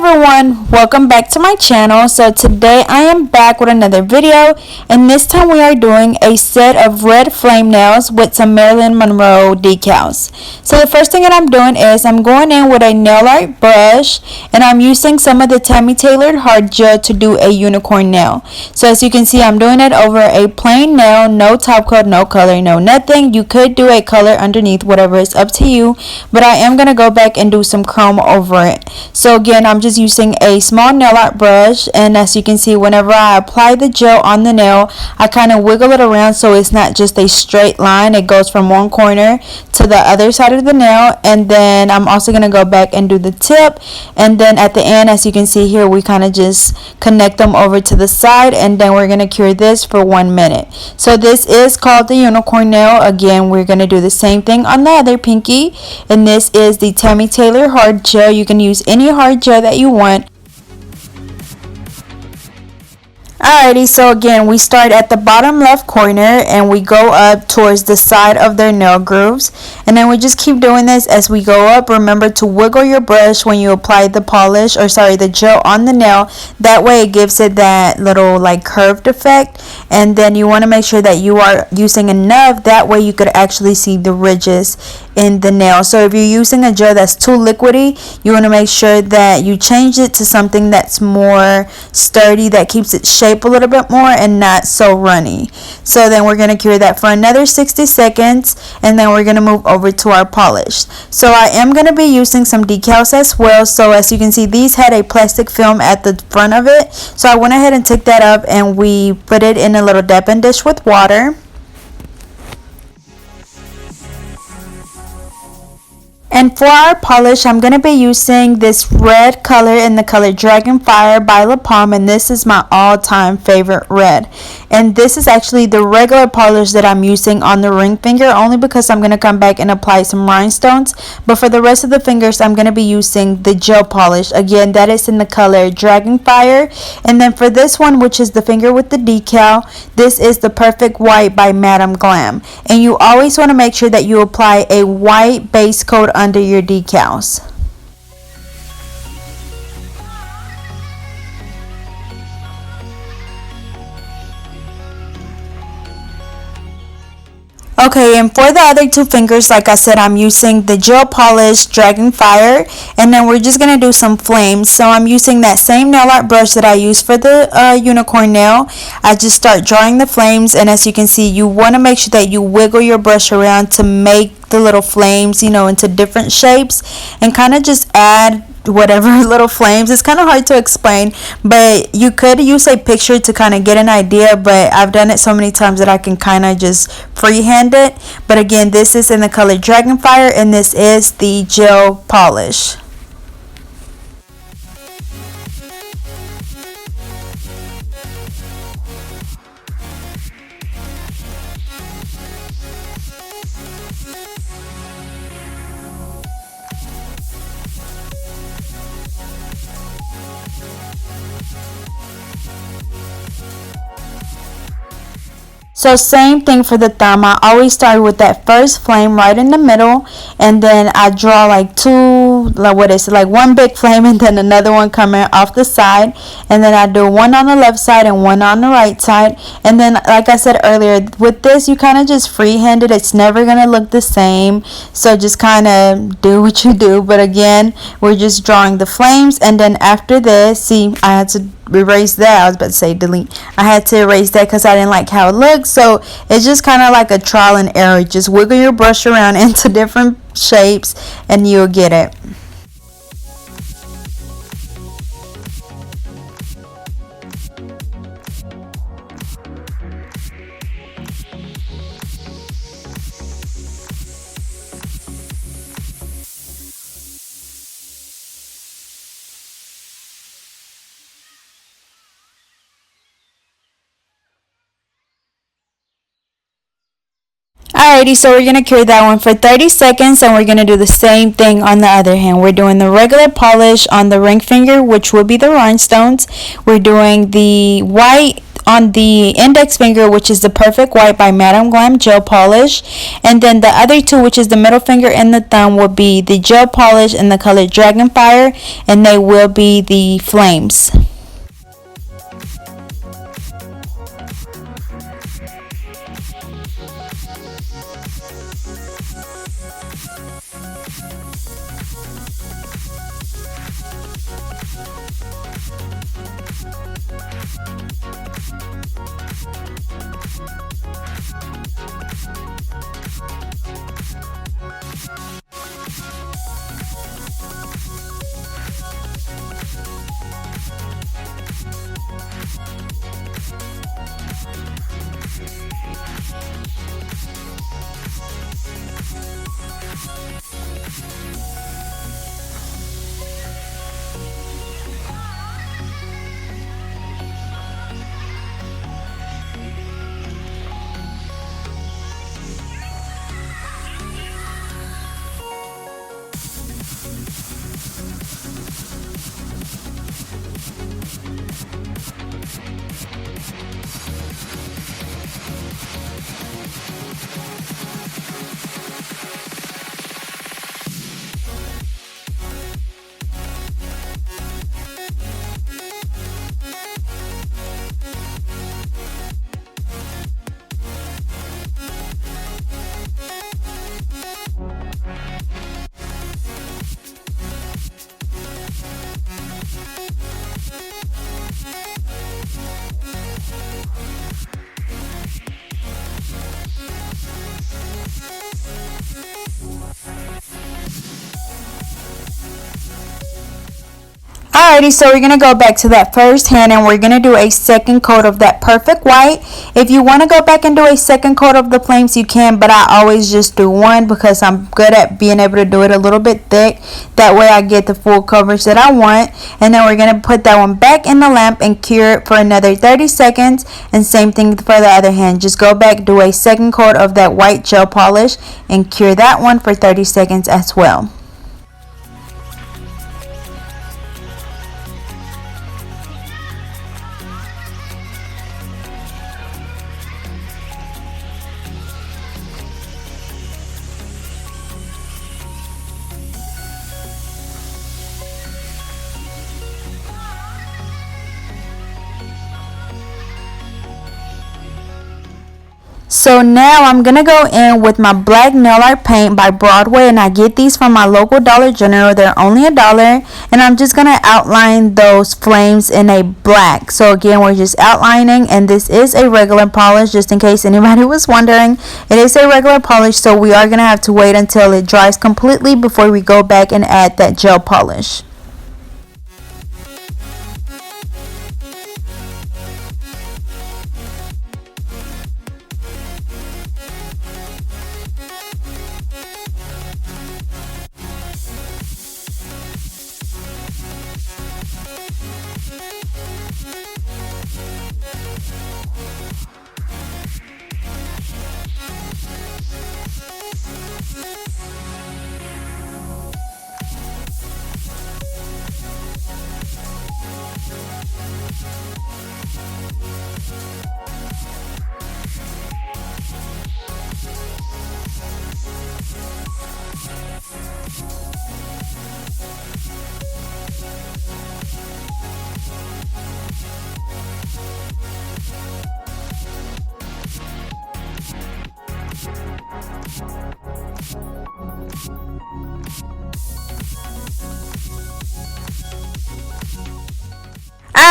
everyone, welcome back to my channel. So today I am back with another video, and this time we are doing a set of red flame nails with some Marilyn Monroe decals. So the first thing that I'm doing is I'm going in with a nail art brush, and I'm using some of the Tammy Tailored hard gel to do a unicorn nail. So as you can see, I'm doing it over a plain nail, no top coat, no color, no nothing. You could do a color underneath, whatever is up to you, but I am going to go back and do some chrome over it. So again, I'm just using a small nail art brush, and as you can see, whenever I apply the gel on the nail, I kind of wiggle it around so it's not just a straight line. It goes from one corner to the other side of the nail, and then I'm also going to go back and do the tip, and then at the end, as you can see here, we kind of just connect them over to the side, and then we're going to cure this for 1 minute. So this is called the unicorn nail. Again, we're going to do the same thing on the other pinky, and this is the Tammy Taylor hard gel. You can use any hard gel that you want. Alrighty, so again, we start at the bottom left corner and we go up towards the side of their nail grooves, and then we just keep doing this as we go up. Remember to wiggle your brush when you apply the polish, or sorry, the gel on the nail. That way it gives it that little like curved effect, and then you want to make sure that you are using enough, that way you could actually see the ridges in the nail. So if you're using a gel that's too liquidy, you want to make sure that you change it to something that's more sturdy, that keeps its shape a little bit more and not so runny. So then we're going to cure that for another 60 seconds, and then we're going to move over to our polish. So I am going to be using some decals as well. So as you can see, these had a plastic film at the front of it, so I went ahead and took that up and we put it in a little dapping dish with water. And for our polish, I'm going to be using this red color in the color Dragonfire by La Palm, and this is my all-time favorite red. And this is actually the regular polish that I'm using on the ring finger, only because I'm going to come back and apply some rhinestones. But for the rest of the fingers, I'm going to be using the gel polish. Again, that is in the color Dragonfire. And then for this one, which is the finger with the decal, this is the Perfect White by Madame Glam. And you always want to make sure that you apply a white base coat under your decals. Okay, and for the other two fingers, like I said, I'm using the gel polish Dragonfire, and then we're just going to do some flames. So I'm using that same nail art brush that I used for the unicorn nail. I just start drawing the flames, and as you can see, you want to make sure that you wiggle your brush around to make the little flames, into different shapes, and kind of just add whatever little flames. It's kind of hard to explain, but you could use a picture to kind of get an idea, but I've done it so many times that I can kind of just freehand it. But again, this is in the color Dragonfire, and this is the gel polish. So same thing for the thumb. I always start with that first flame right in the middle, and then I draw like one big flame and then another one coming off the side, and then I do one on the left side and one on the right side. And then, like I said earlier, with this you kind of just freehand it. It's never gonna look the same, so just kind of do what you do. But again, we're just drawing the flames, and then after this, see, I had to erase that. I was about to say delete. I had to erase that because I didn't like how it looked. So it's just kind of like a trial and error. Just wiggle your brush around into different shapes and you'll get it. Alrighty, so we're going to cure that one for 30 seconds, and we're going to do the same thing on the other hand. We're doing the regular polish on the ring finger, which will be the rhinestones. We're doing the white on the index finger, which is the Perfect White by Madam Glam gel polish, and then the other two, which is the middle finger and the thumb, will be the gel polish in the color Dragonfire, and they will be the flames. Alrighty, so we're going to go back to that first hand and we're going to do a second coat of that Perfect White. If you want to go back and do a second coat of the flames, you can, but I always just do one because I'm good at being able to do it a little bit thick. That way I get the full coverage that I want. And then we're going to put that one back in the lamp and cure it for another 30 seconds. And same thing for the other hand. Just go back, do a second coat of that white gel polish and cure that one for 30 seconds as well. So now I'm going to go in with my black nail art paint by Broadway, and I get these from my local Dollar General. They're only $1, and I'm just going to outline those flames in a black. So again, we're just outlining, and this is a regular polish, just in case anybody was wondering. It is a regular polish, so we are going to have to wait until it dries completely before we go back and add that gel polish.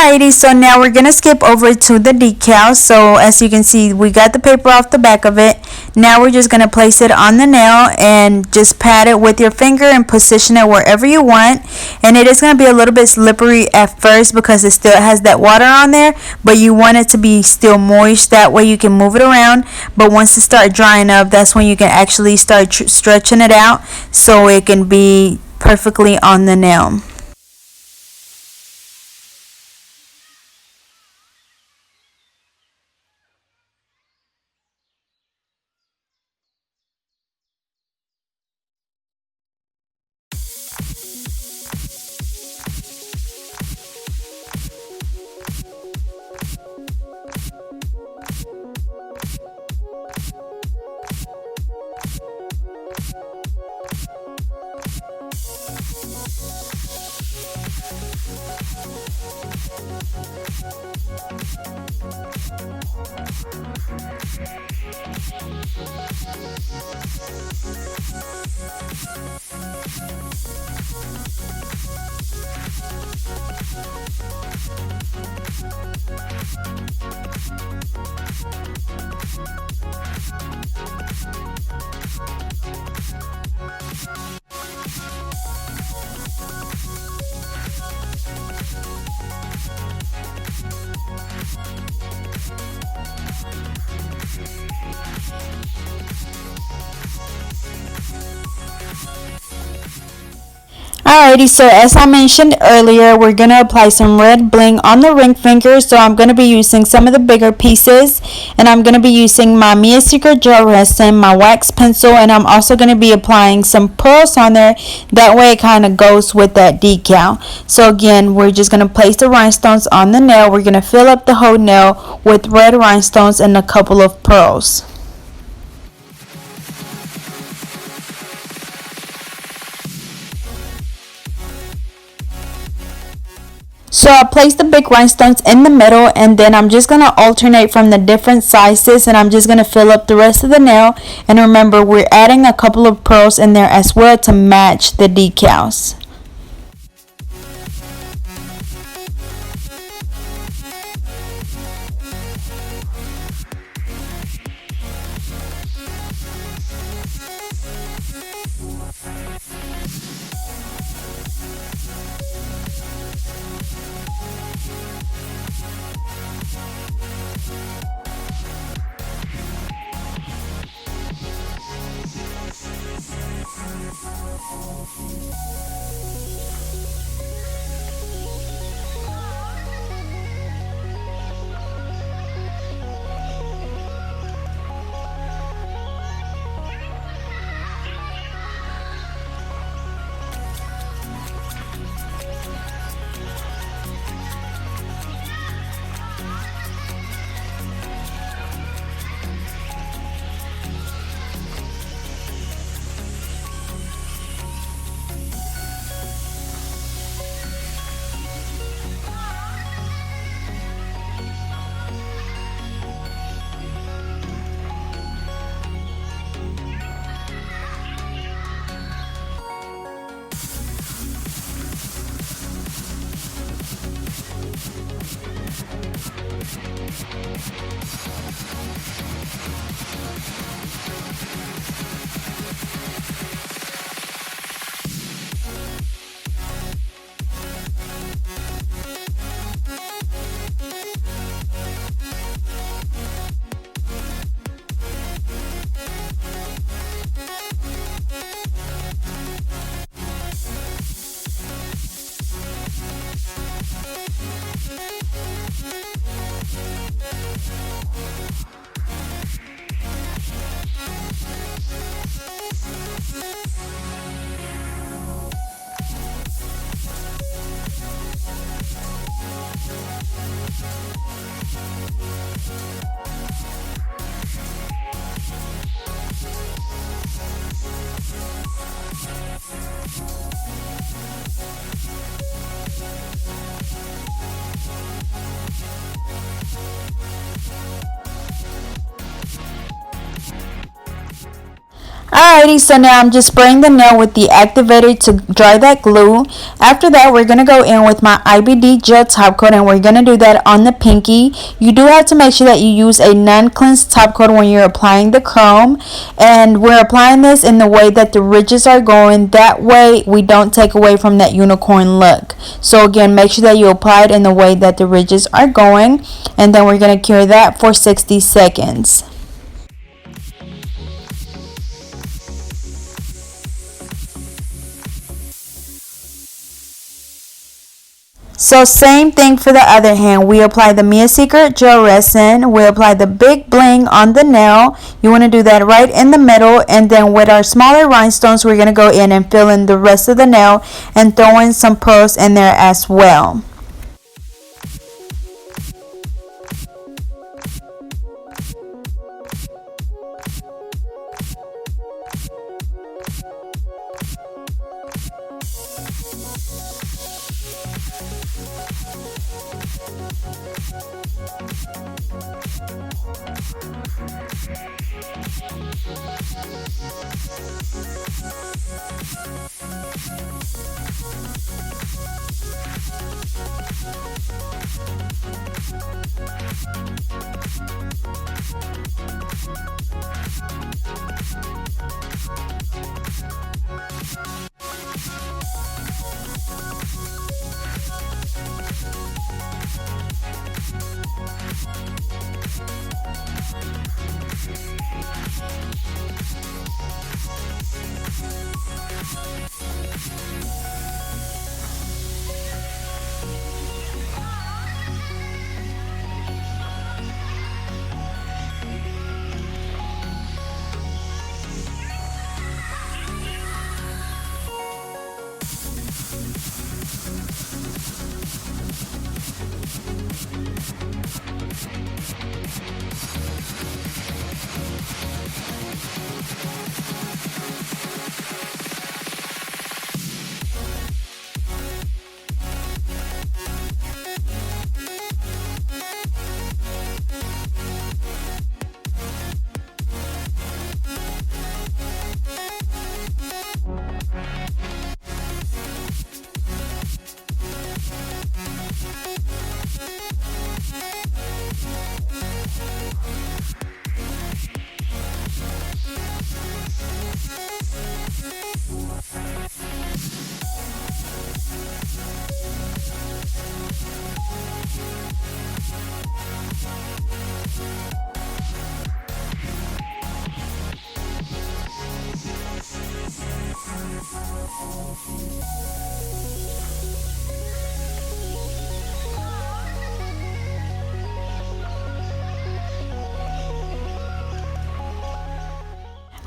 Alrighty, so now we're going to skip over to the decal. So as you can see, we got the paper off the back of it. Now we're just going to place it on the nail and just pat it with your finger and position it wherever you want. And it is going to be a little bit slippery at first because it still has that water on there, but you want it to be still moist. That way you can move it around. But once it starts drying up, that's when you can actually start stretching it out so it can be perfectly on the nail. Alrighty, so as I mentioned earlier, we're going to apply some red bling on the ring finger. So I'm going to be using some of the bigger pieces, and I'm going to be using my Mia Secret gel resin, my wax pencil, and I'm also going to be applying some pearls on there. That way it kind of goes with that decal. So again, we're just going to place the rhinestones on the nail. We're going to fill up the whole nail with red rhinestones and a couple of pearls. So I place the big rhinestones in the middle, and then I'm just going to alternate from the different sizes, and I'm just going to fill up the rest of the nail. And remember, we're adding a couple of pearls in there as well to match the decals. Alrighty, so now I'm just spraying the nail with the activator to dry that glue. After that, we're going to go in with my IBD gel top coat, and we're going to do that on the pinky. You do have to make sure that you use a non-cleansed top coat when you're applying the chrome. And we're applying this in the way that the ridges are going. That way we don't take away from that unicorn look. So again, make sure that you apply it in the way that the ridges are going. And then we're going to cure that for 60 seconds. So same thing for the other hand. We apply the Mia Secret gel resin. We apply the big bling on the nail. You want to do that right in the middle. And then with our smaller rhinestones, we're going to go in and fill in the rest of the nail and throw in some pearls in there as well.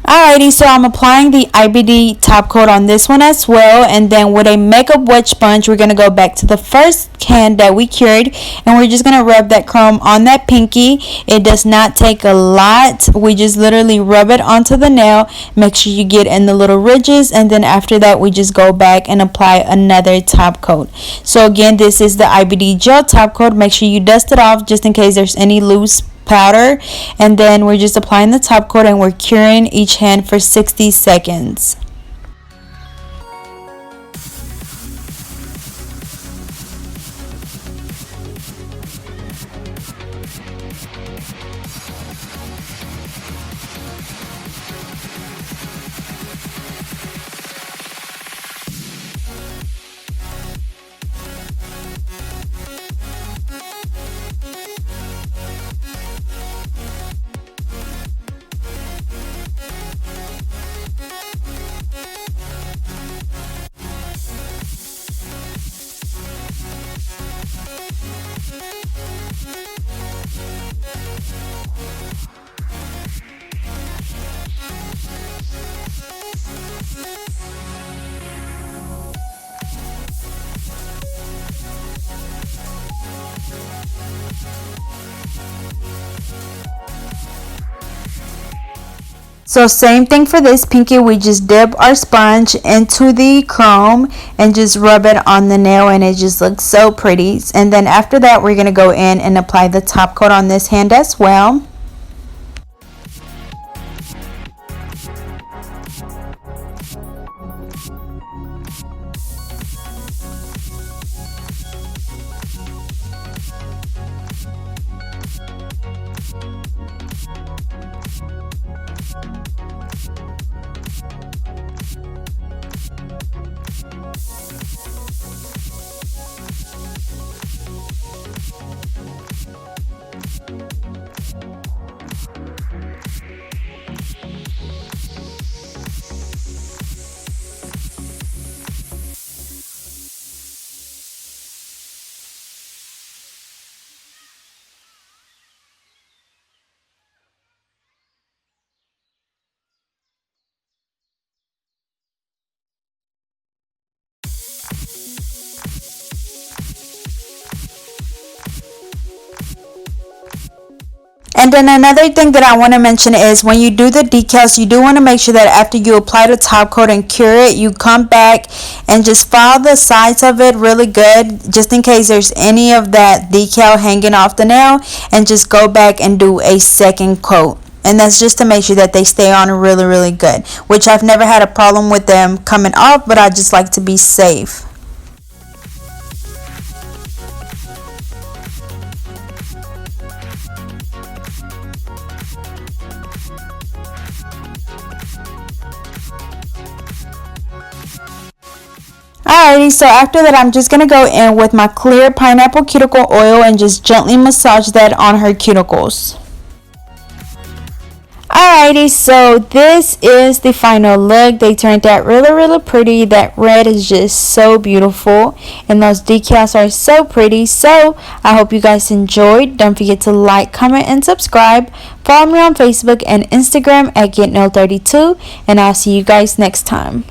Alrighty, so I'm applying the IBD top coat on this one as well, and then with a makeup wet sponge, we're going to go back to the first hand that we cured, and we're just going to rub that chrome on that pinky. It does not take a lot. We just literally rub it onto the nail. Make sure you get in the little ridges, and then after that, we just go back and apply another top coat. So again, this is the IBD gel top coat. Make sure you dust it off just in case there's any loose powder, and then we're just applying the top coat and we're curing each hand for 60 seconds. So same thing for this pinky, we just dip our sponge into the chrome and just rub it on the nail, and it just looks so pretty. And then after that, we're going to go in and apply the top coat on this hand as well. And then another thing that I want to mention is when you do the decals, you do want to make sure that after you apply the top coat and cure it, you come back and just file the sides of it really good, just in case there's any of that decal hanging off the nail, and just go back and do a second coat. And that's just to make sure that they stay on really good, which I've never had a problem with them coming off, but I just like to be safe. Alrighty, so after that I'm just going to go in with my clear pineapple cuticle oil and just gently massage that on her cuticles. Alrighty, so this is the final look. They turned out really pretty. That red is just so beautiful and those decals are so pretty. So I hope you guys enjoyed. Don't forget to like, comment, and subscribe. Follow me on Facebook and Instagram at GetNail32, and I'll see you guys next time.